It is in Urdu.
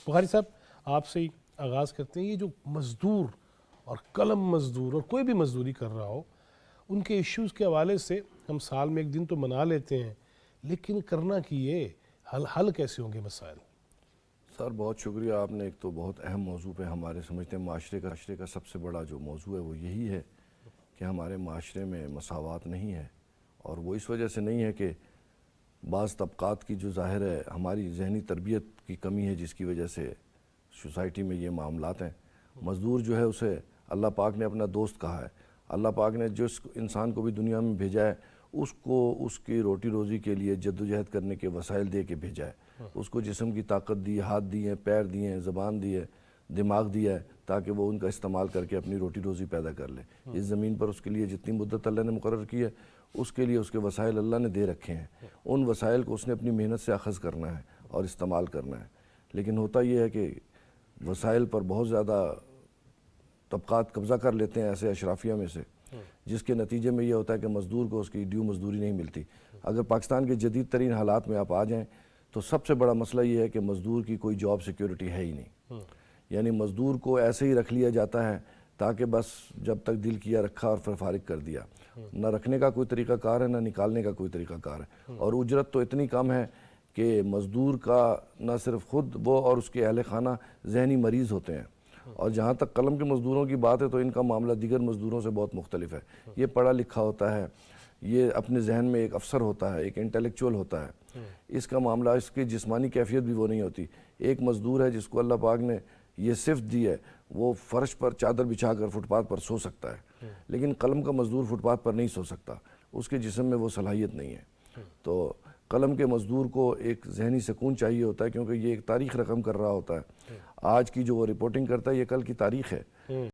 بخاری صاحب آپ سے ہی آغاز کرتے ہیں. یہ جو مزدور اور قلم مزدور اور کوئی بھی مزدوری کر رہا ہو ان کے ایشوز کے حوالے سے ہم سال میں ایک دن تو منا لیتے ہیں, لیکن کرنا کی یہ حل کیسے ہوں گے مسائل؟ سر بہت شکریہ, آپ نے ایک تو بہت اہم موضوع پہ ہمارے سمجھتے ہیں معاشرے کا سب سے بڑا جو موضوع ہے وہ یہی ہے کہ ہمارے معاشرے میں مساوات نہیں ہے. اور وہ اس وجہ سے نہیں ہے کہ بعض طبقات کی جو ظاہر ہے ہماری ذہنی تربیت کی کمی ہے جس کی وجہ سے سوسائٹی میں یہ معاملات ہیں. مزدور جو ہے اسے اللہ پاک نے اپنا دوست کہا ہے. اللہ پاک نے جس انسان کو بھی دنیا میں بھیجا ہے اس کو اس کی روٹی روزی کے لیے جدوجہد کرنے کے وسائل دے کے بھیجا ہے. اس کو جسم کی طاقت دی, ہاتھ دیے, پیر دیے, زبان دی ہے, دماغ دیا ہے تاکہ وہ ان کا استعمال کر کے اپنی روٹی روزی پیدا کر لے. اس زمین پر اس کے لیے جتنی مدت اللہ نے مقرر کی ہے اس کے لیے اس کے وسائل اللہ نے دے رکھے ہیں. ان وسائل کو اس نے اپنی محنت سے اخذ کرنا ہے اور استعمال کرنا ہے. لیکن ہوتا یہ ہے کہ وسائل پر بہت زیادہ طبقات قبضہ کر لیتے ہیں ایسے اشرافیہ میں سے, جس کے نتیجے میں یہ ہوتا ہے کہ مزدور کو اس کی ڈیو مزدوری نہیں ملتی. اگر پاکستان کے جدید ترین حالات میں آپ آ جائیں تو سب سے بڑا مسئلہ یہ ہے کہ مزدور کی کوئی جاب سیکیورٹی ہے ہی نہیں. یعنی مزدور کو ایسے ہی رکھ لیا جاتا ہے تاکہ بس جب تک دل کیا رکھا اور پھر فارغ کر دیا. نہ رکھنے کا کوئی طریقہ کار ہے, نہ نکالنے کا کوئی طریقہ کار ہے. اور اجرت تو اتنی کم ہے کہ مزدور کا نہ صرف خود وہ اور اس کے اہل خانہ ذہنی مریض ہوتے ہیں. اور جہاں تک قلم کے مزدوروں کی بات ہے تو ان کا معاملہ دیگر مزدوروں سے بہت مختلف ہے. یہ پڑھا لکھا ہوتا ہے, یہ اپنے ذہن میں ایک افسر ہوتا ہے, ایک انٹلیکچول ہوتا ہے. اس کا معاملہ, اس کی جسمانی کیفیت بھی وہ نہیں ہوتی. ایک مزدور ہے جس کو اللہ پاک نے یہ صفت دی ہے, وہ فرش پر چادر بچھا کر فٹ پاتھ پر سو سکتا ہے, لیکن قلم کا مزدور فٹ پاتھ پر نہیں سو سکتا, اس کے جسم میں وہ صلاحیت نہیں ہے. تو قلم کے مزدور کو ایک ذہنی سکون چاہیے ہوتا ہے کیونکہ یہ ایک تاریخ رقم کر رہا ہوتا ہے. آج کی جو وہ رپورٹنگ کرتا ہے یہ کل کی تاریخ ہے.